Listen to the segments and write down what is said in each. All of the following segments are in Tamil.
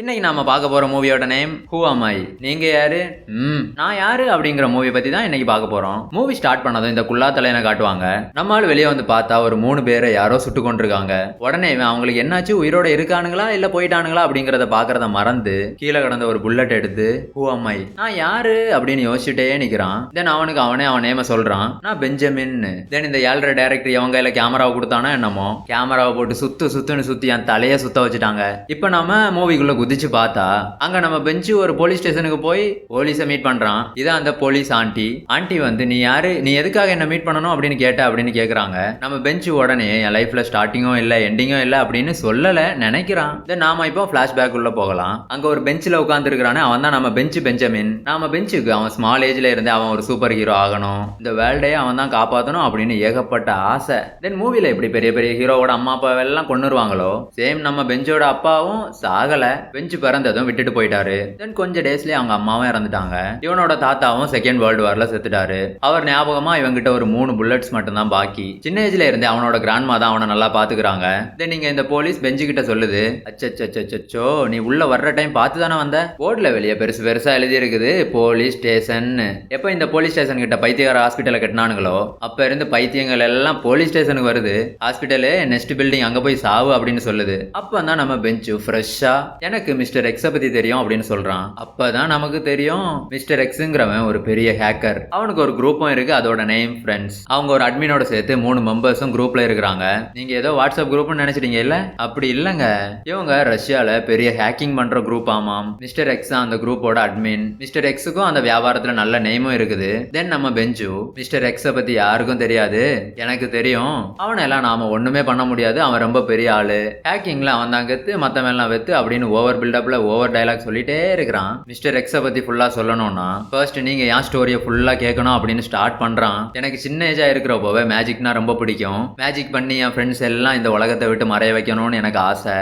இன்னைக்கு நாம பார்க்க போற மூவியோட நேம் ஹூ அம் ஐ. நீங்க யாரு? நான் யாரு அப்படிங்கிற மூவி பத்தி தான் இன்னைக்கு பார்க்க போறோம். மூவி ஸ்டார்ட் பண்ணதும் இந்த குள்ளா தலையனை காட்டுவாங்க. நம்மால் வெளியே வந்து பார்த்தா ஒரு 3 பேரை யாரோ சுட்டு கொண்டிருக்காங்க. உடனே அவங்களுக்கு என்னாச்சு, உயிரோட இருக்கானுங்களா இல்ல போயிட்டானுங்களா அப்படிங்கறத பாக்குறத மறந்து கீழே கடந்த ஒரு புல்லட் எடுத்து ஹூ அம் ஐ, நான் யாரு அப்படின்னு யோசிச்சுட்டே நிக்கிறான். தென் அவனுக்கு அவன் நேம சொல்றான், நான் பெஞ்சமின். தென் இந்த 7.5 டைரக்டர் அவங்க கையில கேமராவை கொடுத்தானா என்னமோ, கேமராவை போட்டு சுத்துன்னு சுத்தி என் தலைய சுத்த வச்சுட்டாங்க. இப்ப நம்ம மூவிக்குள்ள குதிச்சு பார்த்தா அங்க நம்ம பெஞ்சு ஒரு போலீஸ் ஸ்டேஷனுக்கு போய் போலீஸை மீட் பண்றான். இதான் அந்த போலீஸ் ஆண்டி வந்து நீ யாரு, நீ எதுக்காக என்ன மீட் பண்ணணும் அப்படின்னு கேக்குறாங்க. நம்ம பெஞ்சு உடனே என் லைஃப்ல ஸ்டார்டிங்கும் இல்ல எண்டிங்கும் இல்ல அப்படின்னு சொல்லல நினைக்கிறான். நாம இப்போ பிளாஷ்பேக் உள்ள போகலாம். அங்க ஒரு பெஞ்சில உட்கார்ந்து இருக்கிறானே, அவன் தான் நம்ம பெஞ்சமின். நாம பெஞ்சுக்கு அவன் ஸ்மால் ஏஜ்ல இருந்து அவன் ஒரு சூப்பர் ஹீரோ ஆகணும், இந்த வேர்ல்டையே அவன் தான் காப்பாற்றணும் அப்படின்னு ஏகப்பட்ட ஆசை. தென் மூவில இப்படி பெரிய பெரிய ஹீரோவோட அம்மா அப்பா எல்லாம் கொண்டுருவாங்களோ, சேம் நம்ம பெஞ்சோட அப்பாவும் சாகல, பெஞ்சு பிறந்ததும் விட்டுட்டு போயிட்டாரு. தென் கொஞ்ச டேஸ்லயே அவங்க அம்மாவும் இறந்துட்டாங்க. இவனோட தாத்தாவும் செகண்ட் வேர்ல்டு வார்ல செத்துட்டாரு. அவர் ஞாபகமா இவங்கிட்ட ஒரு 3 புல்லட்ஸ் மட்டும் தான் பாக்கி. சின்ன ஏஜ்ல இருந்து அவனோட கிராண்ட்மா தான் அவனை நல்லா பாத்துக்கிறாங்க. தென் நீங்க இந்த போலீஸ் பெஞ்சு கிட்ட சொல்லுது, அச்சோ நீ உள்ள வர்ற டைம் பார்த்து தானே வந்த, போர்டுல வெளியே பெருசா எழுதி இருக்குது போலீஸ் ஸ்டேஷன். எப்ப இந்த போலீஸ் ஸ்டேஷன் கிட்ட பைத்தியக்கார ஹாஸ்பிட்டலை கட்டினானுங்களோ அப்ப இருந்து பைத்தியங்கள் எல்லாம் போலீஸ் ஸ்டேஷனுக்கு வருது. ஹாஸ்பிட்டலு நெக்ஸ்ட் பில்டிங், அங்க போய் சாவு அப்படின்னு சொல்லுது. அப்பதான் நம்ம பெஞ்சு ஃப்ரெஷ்ஷா எனக்கு மிஸ்டர் எக்ஸ பத்தி தெரியும் அப்படின்னு சொல்றான். அப்பதான் நமக்கு தெரியும் மிஸ்டர் எக்ஸ்ங்கிறவன் ஒரு பெரிய ஹேக்கர். அவனுக்கு ஒரு குரூப்பும் இருக்கு, அதோட நேம் ஃப்ரெண்ட்ஸ். அவங்க ஒரு அட்மினோட சேர்த்து 3 மெம்பர்ஸும் குரூப்ல இருக்கிறாங்க. நீங்க ஏதோ வாட்ஸ்அப் குரூப்னு நினைச்சிட்டீங்க இல்ல, அப்படி இல்லங்க. இவங்க ரஷ்யால பெரிய ஹேக்கிங் பண்ற குரூப். ஆமாம், மிஸ்டர் எக்ஸ் அந்த குரூப்போட அட்மின். மிஸ்டர் எக்ஸுக்கும் அந்த வியாபாரத்துல நல்ல நேமும் இருக்குது. தென் நம்ம பெஞ்சு மிஸ்டர் எக்ஸ பத்தி யாருக்கும் தெரியாது, எனக்கு தெரியும், அவனெல்லாம் நாம ஒண்ணுமே பண்ண முடியாது, அவன் ரொம்ப பெரிய ஆளு, ஹேக்கிங்ல அவன் தான் கெத்து, மத்தவெல்லாம் வெத்து அப்படின்னு ஓவர் பில்டப்ல ஓவர் டைலாக் சொல்லிட்டே இருக்கிறான். மிஸ்டர் எக்ஸ பத்தி ஃபுல்லா சொல்லணும்னா ஃபர்ஸ்ட் நீங்க என் ஸ்டோரியை ஃபுல்லா கேட்கணும் அப்படின்னு ஸ்டார்ட் பண்றான். எனக்கு சின்ன ஏஜா இருக்கிறப்போவே மேஜிக்னா ரொம்ப பிடிக்கும். மேஜிக் பண்ணி என் ஃப்ரெண்ட்ஸ் எல்லாம் இந்த உலகத்தை விட்டு மறைய வைக்கணும்னு எனக்கு ஆசை.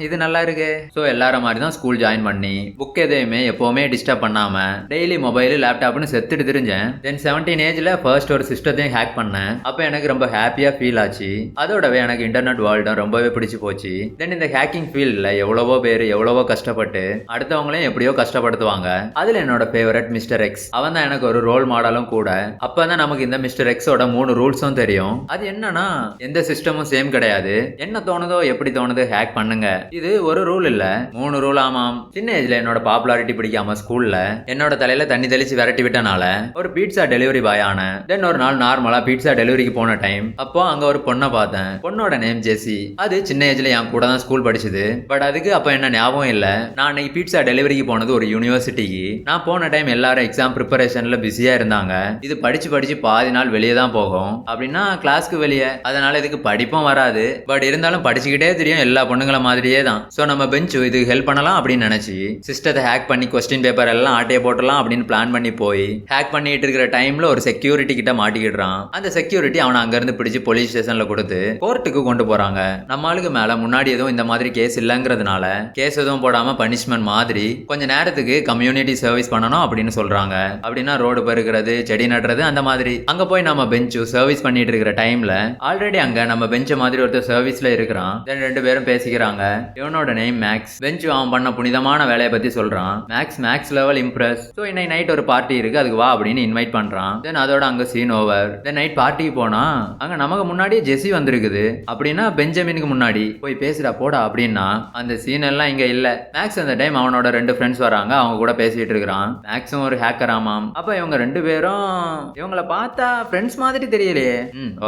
இது நல்லா இருக்கு. ஸோ எல்லாரும் மாதிரி தான் ஸ்கூல் ஜாயின் பண்ணி புக் எதையுமே எப்பவுமே டிஸ்டர்ப் பண்ணாம டெய்லி மொபைல் லேப்டாப்னு செத்துட்டு தெரிஞ்சேன். தென் 17 ஏஜ்ல ஃபர்ஸ்ட் ஒரு சிஸ்டத்தையும் ஹேக் பண்ணேன். அப்ப எனக்கு ரொம்ப ஹாப்பியா ஃபீல் ஆச்சு. அதோடவே எனக்கு இன்டர்நெட் வேர்ல்டும் ரொம்பவே பிடிச்சு போச்சு. தென் இந்த ஹேக்கிங் ஃபீல்ட்ல எவ்வளவோ பேர் எவ்வளவோ கஷ்டப்பட்டு அடுத்தவங்களையும் எப்படியோ கஷ்டப்படுத்துவாங்க. அதுல என்னோட ஃபேவரட் மிஸ்டர் எக்ஸ். அவன் தான் எனக்கு ஒரு ரோல் மாடலும் கூட. அப்பதான் நமக்கு இந்த மிஸ்டர் எக்ஸோட 3 ரூல்ஸும் தெரியும். அது என்னன்னா, எந்த சிஸ்டமும் சேம் கிடையாது, என்ன தோணுதோ எப்படி தோணுது ஹேக் பண்ணுங்க, இது ஒரு ரூல் இல்ல 3 ரூல். ஆமாம், சின்ன ஏஜ்ல என்னோட பாப்புலாரிட்டி பிடிக்காம ஸ்கூல்ல என்னோட தலையில தண்ணி தெளிச்சு விரட்டி விட்டனால ஒரு பீட்சா டெலிவரி பாய் ஆனேன். தென் ஒரு நாள் நார்மலா பீட்சா டெலிவரிக்கு போன டைம் அப்போ அங்க ஒரு பொண்ணை பார்த்தேன். பொண்ணோட நேம் ஜெசி. அது சின்ன ஏஜ்ல என் கூட தான் ஸ்கூல் படிச்சது. பட் அதுக்கு அப்ப என்ன ஞாபகம் இல்ல. நான் அன்னைக்கு பீட்சா டெலிவரிக்கு போனது ஒரு யூனிவர்சிட்டிக்கு. நான் போன டைம் எல்லாரும் எக்ஸாம் ப்ரிப்பரேஷன்ல பிஸியா இருந்தாங்க. இது படிச்சு பாதி நாள் வெளியே தான் போகும், அப்படின்னா கிளாஸ்க்கு வெளியே. அதனால இதுக்கு படிப்பும் வராது. பட் இருந்தாலும் படிச்சுக்கிட்டே தெரியும், எல்லா பொண்ணுங்களை மாதிரியே தான். சோ நம்ம பெஞ்சு இதுக்கு ஹெல்ப் பண்ணலாம் அப்படின்னு நினைச்சு சிஸ்டத்தை ஹேக் பண்ணி கொஸ்டின் பேப்பர் எல்லாம் ஆட்டையை போட்டலாம் அப்படின்னு பிளான் பண்ணி போய் ஹேக் பண்ணிட்டு இருக்கிற டைம்ல ஒரு செக்யூரிட்டி கிட்ட மாட்டிக்கிடுறான். அந்த செக்யூரிட்டி அவனை அங்க இருந்து பிடிச்சு போலீஸ் ஸ்டேஷன்ல கொடுத்து கோர்ட்டுக்கு கொண்டு போறாங்க. நம்ம ஆளுக்கு மேல முன்னாடி எதுவும் இந்த மாதிரி கேஸ் இல்லங்கிறதுனால கேஸ் எதுவும் போடாம பனிஷ்மெண்ட் மாதிரி கொஞ்ச நேரத்துக்கு கம்யூனிட்டி சர்வீஸ் பண்ணணும் அப்படின்னு சொல்றாங்க. அப்படின்னா ரோடு பெருக்கிறது, செடி நடுறது, அந்த மாதிரி. அங்க போய் நம்ம பெஞ்சு சர்வீஸ் பண்ணிட்டு இருக்கிற டைம்ல ஆல்ரெடி அங்க நம்ம பெஞ்ச மாதிரி ஒருத்தர் சர்வீஸ்ல இருக்கிறான். 2 பேரும் பேசிக்கிறாங்க. இவனோட நேம் மேக்ஸ். பெஞ்சு அவன் பண்ண புனிதமான வேலையை பத்தி சொல்றான். Maths level Impress. சோ இன்னைக்கு நைட் ஒரு பார்ட்டி இருக்கு, அதுக்கு வா அப்படின்னு இன்வைட் பண்றான். தென் அதோட அங்க சீன் ஓவர். தென் நைட் பார்ட்டிக்கு போனா அங்க நமக்கு முன்னாடியே ஜெசி வந்திருக்குது. அப்படின்னா பெஞ்சமினுக்கு முன்னாடி போய் பேசுடா போடா அப்படின்னா அந்த சீன் எல்லாம் இங்க இல்ல. மேக்ஸ் அந்த டைம் அவனோட 2 ஃப்ரெண்ட்ஸ் வராங்க, அவங்க கூட பேசிட்டு இருக்கிறான். மேக்ஸும் ஒரு ஹேக்கர். ஆமாம். அப்ப இவங்க 2 பேரும் இவங்கள பார்த்தா ஃப்ரெண்ட்ஸ் மாதிரி தெரியலையே.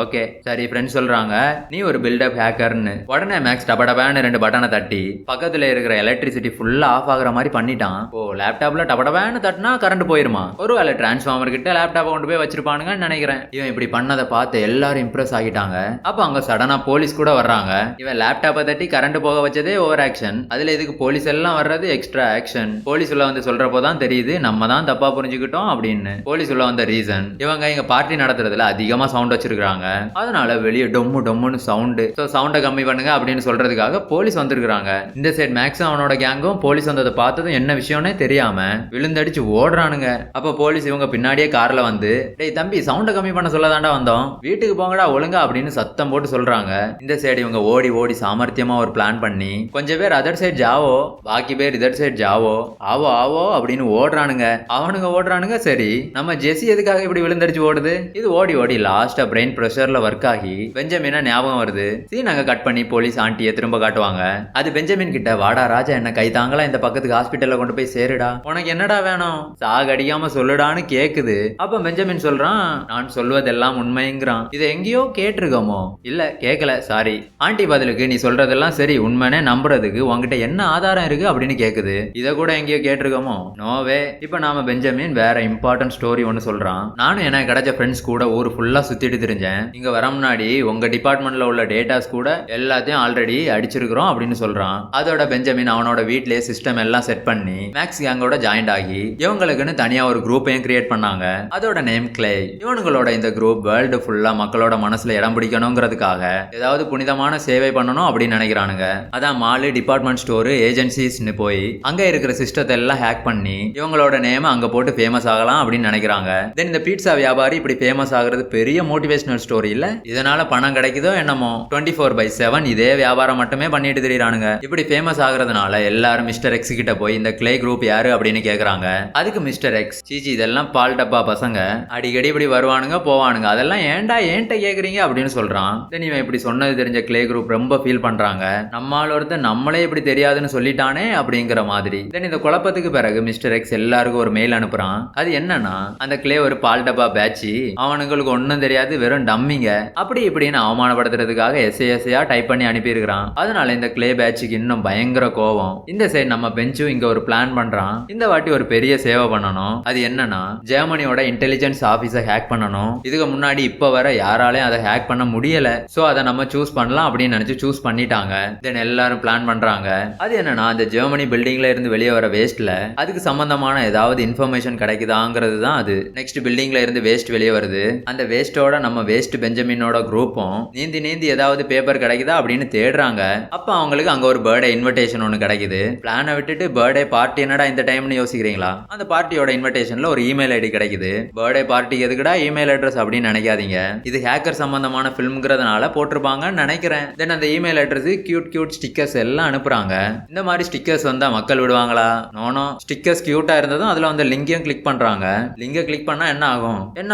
ஓகே சரி, ஃப்ரெண்ட்ஸ் சொல்றாங்க நீ ஒரு பில்டப் ஹேக்கர்னு. உடனே மேக்ஸ் டபடபான்னு 2 பட்டனை தட்டி பக்கத்துல இருக்கிற எலக்ட்ரிசிட்டி ஃபுல்லா ஆஃப் ஆகுற மாதிரி பண்ணிட்டான். ஓ, லேப்டாப்ல டபடபான்னு தட்டினா கரண்ட் போயிருமா? ஒருவேளை டிரான்ஸ்ஃபார்மர் கிட்ட லேப்டாப்பை கொண்டு போய் வச்சிருப்பானுங்கன்னு நினைக்கிறேன். இவன் இப்படி பண்ணதை பார்த்து எல்லாரும் இம்ப்ரெஸ் ஆகிட்டாங்க. அப்ப அங்க சடனா போலீஸ் கூட வர்றாங்க. இவன் லேப்டாப்பை தட்டி கரண்ட் போக வச்சதே ஓவர் ஆக்ஷன், அதுல இதுக்கு போலீஸ் எல்லாம் வர்றது எக்ஸ்ட்ரா ஆக்ஷன். போலீஸ் உள்ள வந்து சொல்றப்போதான் தெரியுது நம்ம தான் தப்பா புரிஞ்சுக்கிட்டோம் அப்படின்னு. போலீஸ் உள்ள வந்த ரீசன், இவங்க இங்க பார்ட்டி நடத்துறதுல அதிகமா சவுண்ட் வச்சிருக்காங்க, அதனால வெளியே டொம்முன்னு சவுண்ட். சோ சவுண்டை கம்மி பண்ணுங்க அப்படின்னு சொல்றதுக்காக போலீஸ் வந்திருக்காங்க. இந்த சைடு மேக்ஸும் அவனோட கேங்கும் போலீஸ் வந்ததை பார்த்ததும் என்ன விஷயம்னே தெரியாம விழுந்தடிச்சு ஓடுறானுங்க. அப்ப போலீஸ் இவங்க பின்னாடியே கார்ல வந்து, டேய் தம்பி சவுண்டை கம்மி பண்ண சொல்லதாண்டா வந்தோம், வீட்டுக்கு போங்கடா ஒழுங்கா அப்படின்னு சத்தம் போட்டு சொல்றாங்க. இந்த சைடு இவங்க ஓடி சாமர்த்தியமா ஒரு பிளான் பண்ணி கொஞ்சம் பேர் அதர் சைடு ஜாவ ஆவோ, பாக்கி பேர் இதர் சைடு ஜாவோ, ஆவோ ஆவோ அப்படின்னு ஓடுறானுங்க. அவனுங்க ஓடுறானுங்க. சரி, நம்ம ஜெசி எதுக்காக இப்படி விழுந்தடிச்சு ஓடுது? இது ஓடி ஓடி லாஸ்டா பிரெயின் பிரஷர்ல ஒர்க் ஆகி பெஞ்சமினா ஞாபகம் வருது. சீன் அங்க கட் பண்ணி போலீஸ் ஆண்டியை திரும்ப காட்டுவாங்க. அது பெஞ்சமின் கிட்ட, வாடா ராஜா, என்ன கை தாங்களா, இந்த பக்கத்துக்கு ஹாஸ்பிட்டல்ல கொண்டு போய் சேருடா, உனக்கு என்னடா வேணும், சாகடிக்காம சொல்லுடான்னு கேக்குது. அப்ப பெஞ்சமின் சொல்றான், நான் சொல்வதெல்லாம் உண்மைங்கிறான். இதை எங்கேயோ கேட்டிருக்கோமோ? இல்ல கேட்கல, சாரி. ஆண்டி பதிலுக்கு, நீ சொல்றதெல்லாம் சரி, உண்மைனே நம்புறதுக்கு உங்ககிட்ட என்ன ஆதாரம் இருக்கு அப்படின்னு கேக்குது. இதை கூட எங்கேயோ கேட்டிருக்கோமோ? நோவே. இப்ப நாம பெஞ்சமின் வேற இம்பார்ட்டன்ட் ஸ்டோரி ஒன்னு சொல்றான். நானும் எனக்கு கிடைச்ச ஃப்ரெண்ட்ஸ் கூட ஊர் ஃபுல்லா சுத்திட்டு தெரிஞ்சேன். இங்க வர முன்னாடி உங்க டிபார்ட்மெண்ட்ல உள்ள டேட்டாஸ் கூட எல்லாத்தையும் ஆல்ரெடி அடிச்சிருக்கிறோம் அப்படின்னு சொல்றான். அதோட பெஞ்சமின் அவனோட வீட்லயே சிஸ்டம் எல்லாம் செட் பண்ணி மேக்ஸ் கேங்கோட ஜாயின்ட் ஆகி இவங்களுக்குன்னு தனியா ஒரு குரூப்பையும் கிரியேட் பண்ணாங்க. அதோட நேம் கிளே. இவனுங்களோட இந்த குரூப் வேர்ல்டு ஃபுல்லா மக்களோட மனசுல இடம் பிடிக்கணுங்கிறதுக்காக ஏதாவது புனிதமான சேவை பண்ணணும் அப்படின்னு நினைக்கிறானுங்க. அதான் மாலு, டிபார்ட்மெண்ட் ஸ்டோர், ஏஜென்சிஸ்னு போய் அங்க இருக்கிற சிஸ்டத்தை எல்லாம் ஹேக் பண்ணி இவங்களோட நேம் அங்க போட்டு ஃபேமஸ் ஆகலாம் அப்படின்னு நினைக்கிறாங்க. தென் இந்த பீட்சா வியாபாரி இப்படி ஃபேமஸ் ஆகுறது பெரிய மோட்டிவேஷனல் ஸ்டோரி இல்ல. இதனால பணம் கிடைக்குதோ என்னமோ 24/7 இதே வியாபாரம் மட்டுமே பண்ணிட்டு தெரியுறானுங்க. இப்படி ஃபேமஸ் ஆகுறதுனால எல்லாரும் மிஸ்டர் எக்ஸ் கிட்ட போய் இந்த கிளே குரூப் யாரு அப்படின்னு கேக்குறாங்க. அதுக்கு மிஸ்டர் எக்ஸ், சீச்சி இதெல்லாம் பால் டப்பா பசங்க, அடிக்கடி இப்படி வருவானுங்க போவானுங்க, அதெல்லாம் ஏன்டா ஏன்ட்ட கேக்குறீங்க அப்படின்னு சொல்றான். தென் இவன் இப்படி சொன்னது தெரிஞ்ச கிளே குரூப் ரொம்ப ஃபீல் பண்றாங்க. நம்மால் ஒருத்தர் நம்மளே இப்படி தெரியாதுன்னு சொல்லிட்டானே அப்படிங்கிற மாதிரி. தென் இந்த குழப்பத்துக்கு பிறகு மிஸ்டர் எக்ஸ் எல்லாருக்கும் ஒரு மெயில் அனுப்புறான். அது என்னன்னா, அந்த கிளே ஒரு பால் டப்பா பேட்சி, அவனுங்களுக்கு ஒன்னும் தெரியாது, வெறும் டம்மிங்க, அப்படி இப்படின்னு அவமானப்படுத்துறதுக்காக எஸ்ஏஎஸ்ஏயா டைப் பண்ணி அனுப்பி இருக்கிறான். அதனால இந்த கிளே பேட்சுக்கு இன்னும் பயங்கர கோவம். இந்த சைடு நம்ம பெஞ்சும் இங்க ஒரு பிளான் பண்றான். இந்த வாட்டி ஒரு பெரிய சேவை பண்ணணும். அது என்னன்னா, ஜெர்மனியோட இன்டெலிஜென்ஸ் ஆபீஸை ஹேக் பண்ணணும். இதுக்கு முன்னாடி இப்ப வர யாராலையும் அதை ஹேக் பண்ண முடியல. சோ அதை நம்ம சூஸ் பண்ணலாம் அப்படின்னு நினைச்சு சூஸ் பண்ணிட்டாங்க. தென் எல்லாரும் பிளான் பண்றாங்க. அது என்னன்னா, அந்த ஜெர்மனி பில்டிங்ல இருந்து வெளியே வர வேஸ்ட்ல அதுக்கு சம்பந்தமான ஏதாவது இன்ஃபர்மேஷன் கிடைக்குதாங்கிறது தான் அது. நெக்ஸ்ட் பில்டிங்ல இருந்து வேஸ்ட் வெளியே வருது. அந்த வேஸ்டோட நம்ம வேஸ்ட் பெஞ்சமினோட குரூப்பும் நீந்தி நீந்தி ஏதாவது பேப்பர் கிடைக்குதா அப்படின்னு தேடுறாங்க. அப்ப அவங்களுக்கு அங்க ஒரு பர்த்டே இன்விடேஷன் ஒன்னு கிடைக்குது. பிளானை விட்டுட்டு பர்த்டே பார்ட்டி என்னடா இந்த டைம்னு யோசிக்கிறீங்களா? அந்த பார்ட்டியோட இன்விடேஷன்ல ஒரு இமெயில் ஐடி கிடைக்குது. பர்த்டே பார்ட்டிக்கு எதுக்குடா இமெயில் அட்ரஸ் அப்படின்னு நினைக்காதீங்க. இது ஹேக்கர் சம்பந்தமான ஃபிலிம்ங்கிறதுனால போட்டிருப்பாங்கன்னு நினைக்கிறேன். தென் அந்த இமெயில் அட்ரஸ் கியூட் ஸ்டிக்கர்ஸ் எல்லாம் அனுப்புறாங்க. இந்த மாதிரி ஸ்டிக்கர்ஸ் வந்தா மக்கள் விடுவாங்களா? நோனோ. ஸ்டிக்கர்ஸ் கியூட்டா இருந்ததும் அதுல வந்து லிங்கையும் கிளிக் பண்றாங்க. லிங்கை கிளிக் பண்ணா என்ன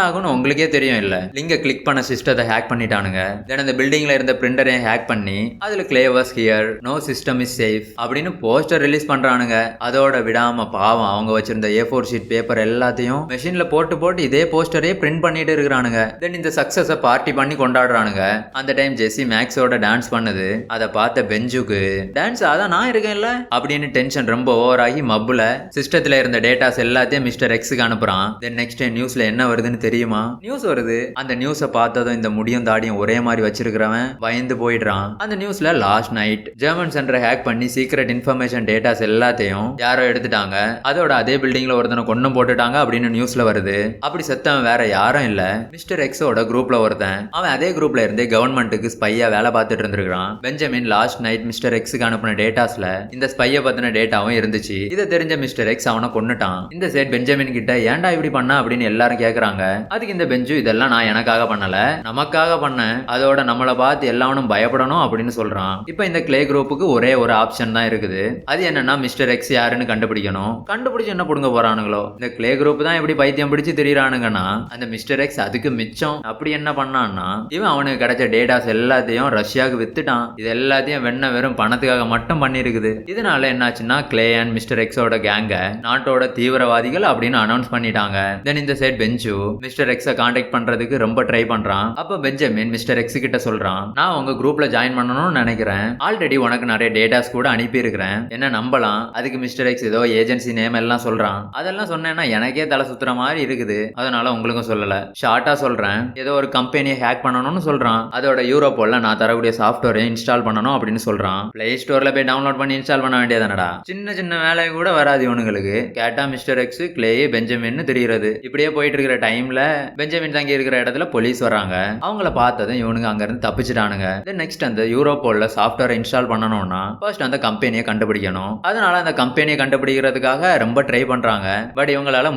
ஆகும்னு உங்களுக்கே தெரியும் இல்ல. லிங்கை கிளிக் பண்ண சிஸ்டத்தை ஹேக் பண்ணிட்டானுங்க. தென் அந்த பில்டிங்ல இருந்த பிரிண்டரையும் ஹேக் பண்ணி அதுல Clay was here, no system is safe அப்படின்னு போஸ்டர் ரிலீஸ் பண்றானுங்க. அதோட விடாம பாவம் அவங்க வச்சிருந்த A4 ஷீட் பேப்பர் எல்லாத்தையும் மெஷின்ல போட்டு இதே போஸ்டரே பிரிண்ட் பண்ணிட்டு இருக்கானுங்க. தென் இந்த சக்சஸ பார்ட்டி பண்ணி கொண்டாடுறானுங்க. அந்த டைம் ஜெசி மேக்ஸோட டான்ஸ் பண்ணுது. அதை பார்த்த பெஞ்சுக்கு, டான்ஸ் அதான் நான் இருக்கேன்ல அப்படின்னு டென்ஷன் ரொம்ப ஓவர் ஆகி மப்புல சிஸ்டத்துல இருந்த டேட்டாஸ் எல்லாத்தையும் மிஸ்டர் எக்ஸுக்கு அனுப்புறான். தென் நெக்ஸ்ட் நியூஸ்ல என்ன வருதுன்னு தெரியுமா? நியூஸ் வருது. அந்த நியூஸை பார்த்ததும் இந்த முடியும் தாடியும் ஒரே மாதிரி வச்சிருக்கிறவன் பயந்து போயிடுறான். அந்த நியூஸ்ல லாஸ்ட் நைட் ஜெர்மன் சென்டரை ஹேக் பண்ணி சீக்ரெட் இன்ஃபர்மேஷன் டேட்டாஸ் எல்லாத்தையும் யாரோ எடுத்துட்டாங்க. அதோட அதே பில்டிங்ல ஒருத்தனை கொன்னும் போட்டுட்டாங்க அப்படின்னு நியூஸ்ல வருது. அப்படி செத்தவன் வேற யாரும் இல்ல, மிஸ்டர் எக்ஸோட குரூப்ல ஒருத்தன். அவன் அதே குரூப்ல இருந்தே கவர்மெண்ட்டுக்கு ஸ்பையா வேலை பார்த்துட்டு இருந்திருக்கான். பெஞ்சமின் லாஸ்ட் நைட் மிஸ்டர் எக்ஸுக்கு அனுப்பின டேட்டாஸ்ல இந்த ஸ்பைய பத்தின டேட்டாவும் இருந்துச்சு. இதை தெரிஞ்ச மிஸ்டர் எக்ஸ் அவனை கொன்னுட்டான். இந்த சைட் பெஞ்சமின் கிட்ட ஏன்டா இப்படி பண்ண அப்படின்னு எல்லாரும் கேக்குறாங்க. அதுக்கு இந்த பெஞ்சு, இதெல்லாம் நான் எனக்காக பண்ணல, நமக்காக பண்ணேன், அதோட நம்மளை பார்த்து எல்லாரும் பயப்படணும் அப்படின்னு சொல்றான். இப்ப இந்த கிளே குரூப்புக்கு ஒரே ஒரு ஆப்ஷன் தான் இருக்குது. அது என்னன்னா, மிஸ்டர் எக்ஸ் யாருன்னு கண்டுபிடிக்கணும். கண்டுபிடிச்சு என்ன புடுங்க போறானுங்களோ? இந்த கிளே குரூப் தான் எப்படி பைத்தியம் பிடிச்சு தெரியுறானுங்கன்னா, அந்த மிஸ்டர் எக்ஸ் அதுக்கு மிச்சம். அப்படி என்ன பண்ணான்னா, இவன் அவனுக்கு கிடைச்ச டேட்டாஸ் எல்லாத்தையும் ரஷ்யாவுக்கு வித்துட்டான். இது எல்லாத்தையும் வெறும் பணத்துக்காக மட்டும் பண்ணிருக்குது. இதனால என்னாச்சுன்னா, கிளே அண்ட் மிஸ்டர் எக்ஸோட கேங்க நாட்டோட தீவிரவாதிகள் அப்படின்னு அனௌன்ஸ் பண்ணிட்டாங்க. தென் இந்த சைட் பெஞ்சு மிஸ்டர் எக்ஸை கான்டாக்ட் பண்றதுக்கு ரொம்ப ட்ரை பண்றான். அப்ப பெஞ்சமின் மிஸ்டர் எக்ஸ் கிட்ட சொல்றான், நான் உங்க குரூப்ல ஜாயின் பண்ணணும்னு நினைக்கிறேன், ஆல்ரெடி உனக்கு நிறைய டேட்டாஸ் கூட அனுப்பி இருக்கிறேன், என்ன நம்பலாம். அதுக்கு மிஸ்டர் எக்ஸ் ஏதோ ஏஜென்சி நேம் எல்லாம் சொல்றான். அதெல்லாம் சொன்னேன்னா எனக்கே தலை சுத்துற மாதிரி இருக்குது, அதனால உங்களுக்கும் சொல்லல, ஷார்ட்டா சொல்றேன். ஏதோ ஒரு கம்பெனியை ஹேக் பண்ணணும்னு சொல்றான். அதோட யூரோப்போல நான் தரக்கூடிய சாஃப்ட்வேரை இன்ஸ்டால் பண்ணணும் அப்படின்னு சொல்றான். பிளே ஸ்டோர்ல போய் டவுன்லோட் பண்ணி இன்ஸ்டால் பண்ண வேண்டியதானடா. சின்ன சின்ன வேலை கூட வராது இவனுங்களுக்கு. கேட்டா மிஸ்டர் எக்ஸ், கிளே, பெஞ்சமின் தெரியுறது. இப்படியே போயிட்டு இருக்கிற டைம்ல பெஞ்சமின் தங்கி இருக்கிற இடத்துல போலீஸ் வராங்க. அவங்கள பார்த்ததும் இவனுங்க அங்க இருந்து தப்பிச்சிட்டானுங்க. நெக்ஸ்ட் அந்த யூரோப்போல சாஃப்ட்வேர் இன்ஸ்டால் பண்ணணும்னா ஃபர்ஸ்ட் அந்த கம்பெனியை கண்டுபிடிக்கணும். அதனால அந்த கம்பெனியை கண்டுபிடிக்கிறதுக்காக ரொம்ப ட்ரை பண்றாங்க. பட் இவங்களால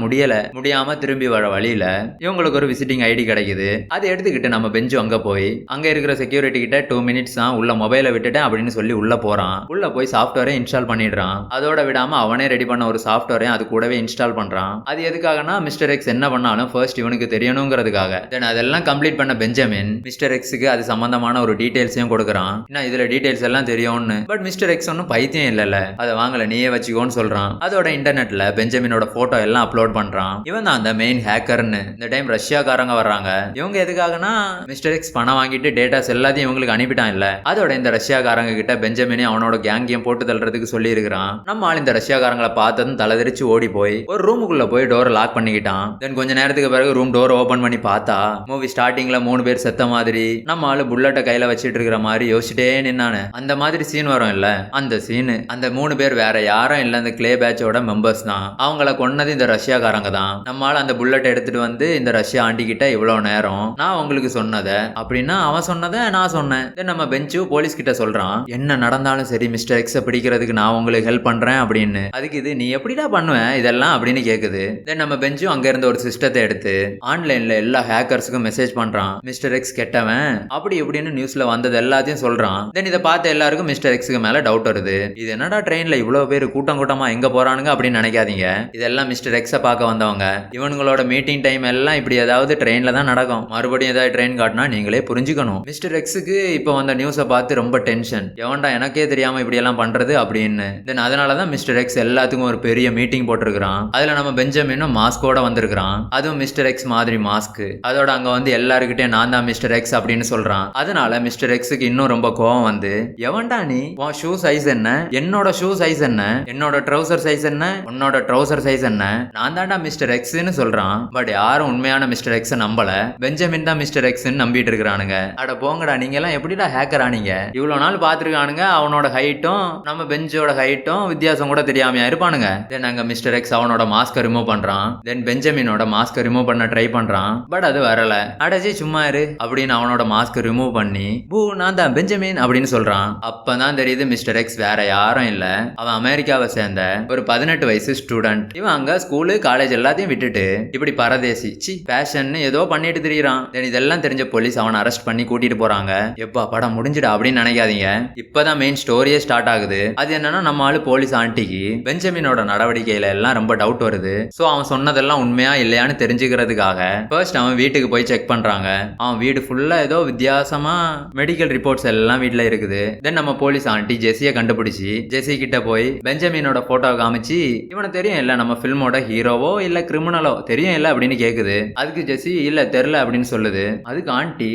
முடியாம திரும்பி வர வழியில இவங்களுக்கு ஒரு விசிட்டிங் ஐடி கிடைக்குது. அதை எடுத்துக்கிட்டு நம்ம பெஞ்சு அங்க போய் அங்க இருக்கிற செக்யூரிட்டி கிட்ட 2 மினிட்ஸ் தான், உள்ள மொபைலை விட்டுட்டேன் அப்படின்னு சொல்லி உள்ள போறான். உள்ள போய் போய் சாஃப்ட்வேரை இன்ஸ்டால் பண்ணிடுறான். அதோட விடாம அவனே ரெடி பண்ண ஒரு சாஃப்ட்வேரையும் அது கூடவே இன்ஸ்டால் பண்றான். அது எதுக்காகனா மிஸ்டர் எக்ஸ் என்ன பண்ணாலும் ஃபர்ஸ்ட் இவனுக்கு தெரியணுங்கிறதுக்காக. தென் அதெல்லாம் கம்ப்ளீட் பண்ண பெஞ்சமின் மிஸ்டர் எக்ஸுக்கு அது சம்பந்தமான ஒரு டீடைல்ஸையும் கொடுக்குறான். ஏன்னா இதுல டீடைல்ஸ் எல்லாம் தெரியும்னு. பட் மிஸ்டர் எக்ஸ் ஒன்னும் பைத்தியம் இல்லல, அதை வாங்கல நீயே வச்சுக்கோன்னு சொல்றான். அதோட இன்டர்நெட்ல பெஞ்சமினோட போட்டோ எல்லாம் அப்லோட் பண்றான். இவன் தான் அந்த மெயின் ஹேக்கர்னு. இந்த டைம் ரஷ்யாக்காரங்க வர்றாங்க. இவங்க எதுக்காகனா மிஸ்டர் எக்ஸ் பணம் வாங்கிட்டு டேட்டாஸ் எல்லாத்தையும் இவங்களுக்கு அனுப்பிட்டான் இல்ல, அதோட இந்த ரஷ்யாக்காரங்க கிட்ட பெஞ்சமினே அவனோட கேங்கையும் போட்டு தள்ளுறதுக்கு சொல்லி இருக்கிறான். நம்ம ஆள் இந்த ரஷ்யாக்காரங்களை பார்த்ததும் தலைதெறிச்சு ஓடி போய் ஒரு ரூமுக்குள்ள போய் டோர் லாக் பண்ணிக்கிட்டான். தென் கொஞ்ச நேரத்துக்கு பிறகு ரூம் டோர் ஓபன் பண்ணி பார்த்தா மூவி ஸ்டார்டிங்ல 3 பேர் செத்த மாதிரி நம்ம ஆளு புல்லட்ட கையில வச்சிட்டு இருக்கிற மாதிரி யோசிச்சுட்டே நின்னானு. அந்த மாதிரி சீன் வரும் இல்ல, அந்த சீனு. அந்த 3 பேர் வேற யாரும் இல்ல, அந்த கிளே பேட்சோட மெம்பர்ஸ் தான். அவங்கள கொன்னது இந்த ரஷ்யாக்காரங்க தான். நம்மால அந்த புல்லட் எடுத்துட்டு வந்து இந்த ரஷ்யா ஆண்டி கிட்ட இவ்வளவு நேரம் நான் உங்களுக்கு சொன்னத அப்படின்னா அவன் சொன்னதை நான் சொன்னேன். நம்ம பெஞ்சு போலீஸ் கிட்ட சொல்றான், என்ன நடந்தாலும் சரி மிஸ்டர் எக்ஸ பிடிக்கிறதுக்கு நான் உங்களுக்கு ஹெல்ப் பண்றேன் அப்படின்னு. அதுக்கு இது நீ எப்படிடா பண்ணுவேன் இதெல்லாம் அப்படின்னு கேக்குது. தென் நம்ம பெஞ்சு அங்க இருந்த ஒரு சிஸ்டத்தை எடுத்து ஆன்லைன்ல எல்லா ஹேக்கர்ஸுக்கும் மெசேஜ் பண்றான், மிஸ்டர் எக்ஸ் கெட்டவன் அப்படி இப்படின்னு நியூஸ்ல வந்தது எல்லாத்தையும் சொல்றான். தென் இதை பார்த்த எல்லாருக்கும் மிஸ்டர் எக்ஸுக்கு மேல டவுட் வருது. இது என்னடா ட்ரெயின்ல இவ்வளவு பேர் கூட்டம் கூட்டமா எங்க போறானுங்க அப்படின்னு நினைக்காதீங்க. இதெல்லாம் மிஸ்டர் எக்ஸ பார்க்க வந்தவங்க. இவனுங்களோட மீட்டிங் டைம் எல்லாம் இப்படி ஏதாவது ட்ரெயின்ல தான் நடக்கும். மறுபடியும் ஏதாவது ட்ரெயின் காட்டினா நீங்களே புரிஞ்சுக்கணும். மிஸ்டர் எக்ஸுக்கு இப்போ வந்த நியூஸை பார்த்து ரொம்ப டென்ஷன். எவன்டா எனக்கே தெரியாம இப்படி எல்லாம் பண்றது அப்படின்னு. தென் அதனாலதான் மிஸ்டர் எக்ஸ் எல்லாத்துக்கும் ஒரு பெரிய மீட்டிங் போட்டிருக்கான். அதுல நம்ம பெஞ்சமினும் மாஸ்கோட வந்திருக்கான். அதுவும் மிஸ்டர் எக்ஸ் மாதிரி மாஸ்க். அதோட அங்க வந்து எல்லாருக்கிட்டே நான் தான் மிஸ்டர் எக்ஸ் அப்படின்னு சொல்றான். அதனால மிஸ்டர் எக்ஸுக்கு இன்னும் ரொம்ப கோவம் வந்து, எவன்டா நீ, உன் ஷூ சைஸ் என்ன, என்னோட ஷூ சைஸ் என்ன, என்னோட ட்ரௌசர் சைஸ் என்ன, உன்னோட ட்ரௌசர் சைஸ் என்ன, நான் தான்டா மிஸ்டர் எக்ஸ்னு சொல்றான். பட் யாரும் உண்மையான மிஸ்டர் எக்ஸ் நம்பல. பெஞ்சமின் தான் மிஸ்டர் எக்ஸ் நம்பிட்டு இருக்கிறானுங்க. அட போங்கடா, நீங்க எல்லாம் எப்படிடா ஹேக்கர் ஆனீங்க? இவ்வளவு நாள் பாத்துருக்கானுங்க, அவனோட ஹைட்டும் நம்ம பெஞ்சோட ஹைட்டும் வித்தியாசம் கூட தெரியாமையா இருப்பானுங்க. தென் அங்க மிஸ்டர் எக்ஸ் அவனோட மாஸ்க ரிமூவ் பண்றான். தென் பெஞ்சமினோட மாஸ்க ரிமூவ் பண்ண ட்ரை பண்றான். பட் அது வரல. அடஜி சும்மா இரு அப்படின்னு அவனோட மாஸ்க் ரிமூவ் பண்ணி, பூ நான் தான் பெஞ்சமின் அப்படின்னு சொல்றான். அப்பதான் தெரியுது மிஸ்டர் எக்ஸ் வேற யாரும் இல்ல, அவன் அமெரிக்காவை சேர்ந்த ஒரு 18 வயசு ஸ்டூடெண்ட். இவன் அங்க ஸ்கூலு காலேஜ் எல்லாத்தையும் விட்டுட்டு இப்படி பரதேசி பேஷன் ஏதோ பண்ணிட்டு திரியறான். இதெல்லாம் தெரிஞ்ச போலீஸ் அவனை அரெஸ்ட் பண்ணி கூட்டிட்டு போறாங்க. எப்பா படம் முடிஞ்சிடா அப்படின்னு நினைக்காதீங்க, இப்பதான் மெயின் ஸ்டோரியே ஸ்டார்ட் ஆகுது. அது என்னன்னா நம்ம ஆளு போலீஸ் ஆண்டிக்கு பெஞ்சமினோட நடவடிக்கையில எல்லாம் ரொம்ப டவுட் வருது. சோ அவன் சொன்னதெல்லாம் உண்மையா இல்லையான்னு தெரிஞ்சுக்கிறதுக்காக ஃபர்ஸ்ட் அவன் வீட்டுக்கு போய் செக் பண்றாங்க. அவன் வீடு ஃபுல்லா ஏதோ வித்தியாசமா மெடிக்கல் ரிப்போர்ட்ஸ் எல்லாம் வீட்டுல இருக்குது. தென் நம்ம போலீஸ் ஆண்டி ஜெஸியை கண்டுபிடிச்சு ஜெஸி கிட்ட போய் பெஞ்சமினோட போட்டோ காமிச்சு, இவனை தெரியும் இல்ல நம்ம பிலிமோட ஹீரோவோ இல்ல கிரிமினலோ தெரியும் இல்ல அப்படின்னு கேக்குது. அதுக்கு ஜெஸி இல்ல தெரியல அப்படின்னு சொல்லுது. அதுக்கு ஆண்டி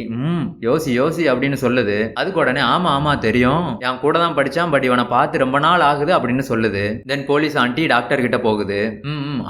யோசி யோசி அப்படின்னு சொல்லுது. அதுக்கு உடனே ஆமா ஆமா தெரியும், என் கூட தான் படிச்சான், பட் இவனை பார்த்து ரொம்ப நாள் ஆகுது அப்படின்னு சொல்லுது. தென் போலீஸ் ஆண்டி டாக்டர் கிட்ட போகுது.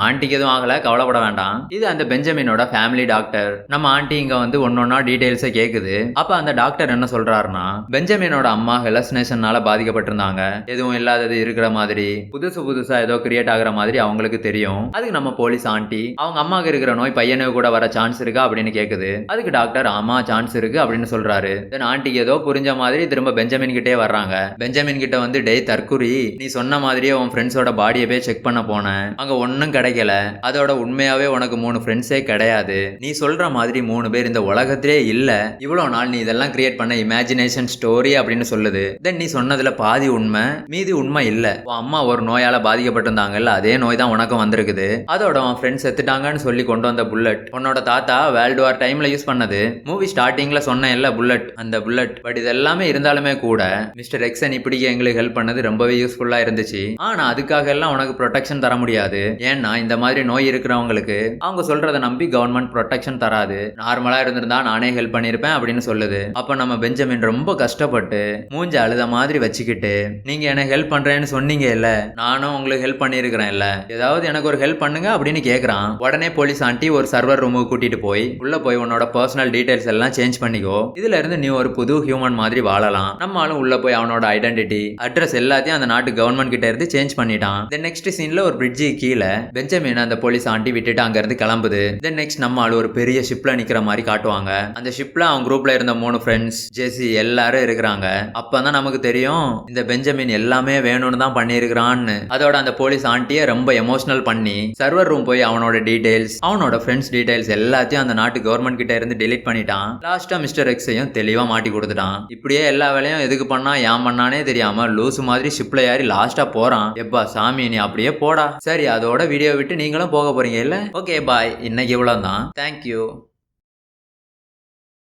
ஆண்டிக்கு எதுவும் ஆகல, கவலைப்பட வேண்டாம், இது அந்த பெஞ்சமினோட ஃபேமிலி டாக்டர். நம்ம ஆண்டி இங்க வந்து ஒன்னொன்னா டீடைல்ஸை கேக்குது. அப்ப அந்த டாக்டர் என்ன சொல்றாருன்னா, பெஞ்சமினோட அம்மா ஹெலசினேஷனால பாதிக்கப்பட்டிருந்தாங்க, எதுவும் இல்லாதது இருக்கிற மாதிரி புதுசா ஏதோ கிரியேட் ஆகுற மாதிரி அவங்களுக்கு தெரியும். அதுக்கு நம்ம போலீஸ் ஆண்டி அவங்க அம்மாவுக்கு இருக்கிற நோய் பையனுக்கு கூட வர சான்ஸ் இருக்கா அப்படின்னு கேக்குது. அதுக்கு டாக்டர் ஆமா சான்ஸ் இருக்கு அப்படின்னு சொல்றாரு. தென் ஆண்டிக்கு ஏதோ புரிஞ்ச மாதிரி திரும்ப பெஞ்சமின் கிட்டே வர்றாங்க. பெஞ்சமின் கிட்ட வந்து டே தற்குறி, நீ சொன்ன மாதிரியே உன் ஃப்ரெண்ட்ஸோட பாடியை போய் செக் பண்ண போனேன், அங்க ஒன்னும் கிடைக்கல, அதோட உண்மையாவே உனக்கு 3 ஃப்ரெண்ட்ஸே கிடையாது, நீ சொல்ற மாதிரி 3 பேர் இந்த உலகத்திலே இல்ல, இவ்வளவு நாள் நீ இதெல்லாம் கிரியேட் பண்ண இமேஜினேஷன் ஸ்டோரி அப்படின்னு சொல்லுது. தென் நீ சொன்னதுல பாதி உண்மை, மீதி உண்மை இல்ல, உன் அம்மா ஒரு நோயால பாதிக்கப்பட்டிருந்தாங்கல்ல, அதே நோய் தான் உனக்கும் வந்திருக்குது, அதோட உன் ஃப்ரெண்ட்ஸ் செத்துட்டாங்கன்னு சொல்லி கொண்டு வந்த புல்லட் உன்னோட தாத்தா வேர்ல்டு வார் டைம்ல யூஸ் பண்ணது. மூவி ஸ்டார்டிங்ல சொன்ன இல்ல புல்லட், அந்த புல்லட். பட் இது எல்லாமே இருந்தாலுமே கூட மிஸ்டர் எக்ஸன் இப்படிக்கு எங்களுக்கு ஹெல்ப் பண்ணது ரொம்பவே யூஸ்ஃபுல்லா இருந்துச்சு. ஆனா அதுக்காக எல்லாம் உனக்கு ப்ரொடெக்ஷன் தர முடியாது. ஏன்னா இந்த மாதிரி நோய் இருக்கிறவங்களுக்கு அவங்க சொல்றதை நம்பி கவர்மெண்ட் ப்ரொடெக்ஷன் தராது. நார்மலா இருந்திருந்தா நானே ஹெல்ப் பண்ணிருப்பேன் அப்படின்னு சொல்லுது. அப்ப நம்ம பெஞ்சமின் ரொம்ப கஷ்டப்பட்டு மூஞ்ச அழுத மாதிரி வச்சுக்கிட்டு, நீங்க எனக்கு ஹெல்ப் பண்றேன்னு சொன்னீங்க இல்ல, நானும் உங்களுக்கு ஹெல்ப் பண்ணிருக்கிறேன் இல்ல, ஏதாவது எனக்கு ஒரு ஹெல்ப் பண்ணுங்க அப்படின்னு கேக்குறான். உடனே போலீஸ் ஆண்டி ஒரு சர்வர் ரூமுக்கு கூட்டிட்டு போய் உள்ள போய் உன்னோட பர்சனல் டீடைல்ஸ் எல்லாம் சேஞ்ச் பண்ணிக்கோ, இதுல இருந்து நீ ஒரு புது ஹியூமன் மாதிரி வாழலாம். நம்மளும் உள்ள போய் அவனோட ஐடென்டிட்டி அட்ரஸ் எல்லாத்தையும் அந்த நாட்டு கவர்மெண்ட் கிட்ட இருந்து சேஞ்ச் பண்ணிட்டான். தென் நெக்ஸ்ட் சீன்ல ஒரு பிரிட்ஜி கீழே பெஞ்சமின் அந்த போலீஸ் ஆண்டி விட்டுட்டு அங்க இருந்து கிளம்புது. தென் நெக்ஸ்ட் நம்ம ஆளு ஒரு பெரிய ஷிப்ல நிக்கிற மாதிரி காட்டுவாங்க. அந்த ஷிப்ல அவன் குரூப்ல இருந்த 3 ஃப்ரெண்ட்ஸ் ஜெஸி எல்லாரும் இருக்கிறாங்க. அப்பதான் நமக்கு தெரியும் இந்த பெஞ்சமின் எல்லாமே வேணும்னு தான் பண்ணிருக்கான்னு. அதோட அந்த போலீஸ் ஆண்டியை ரொம்ப எமோஷனல் பண்ணி சர்வர் ரூம் போய் அவனோட டீடைல்ஸ் அவனோட ஃப்ரெண்ட்ஸ் டீடைல்ஸ் எல்லாத்தையும் அந்த நாட்டு கவர்மெண்ட் கிட்ட இருந்து டெலீட் பண்ணிட்டான். லாஸ்டா மிஸ்டர் எக்ஸையும் தெளிவா மாட்டி கொடுத்துட்டான். இப்படியே எல்லா வேலையும் எதுக்கு பண்ணா ஏன் பண்ணானே தெரியாம ஒருத்தன் லூசு மாதிரி ஷிப்ல ஏறி லாஸ்டா போறான். எப்பா சாமி நீ அப்படியே போடா. சரி அதோட வீடியோ விட்டு நீங்களும் போக போறீங்க இல்ல? ஓகே பாய், இன்னைக்கு இவ்வளவுதான். தேங்க்யூ.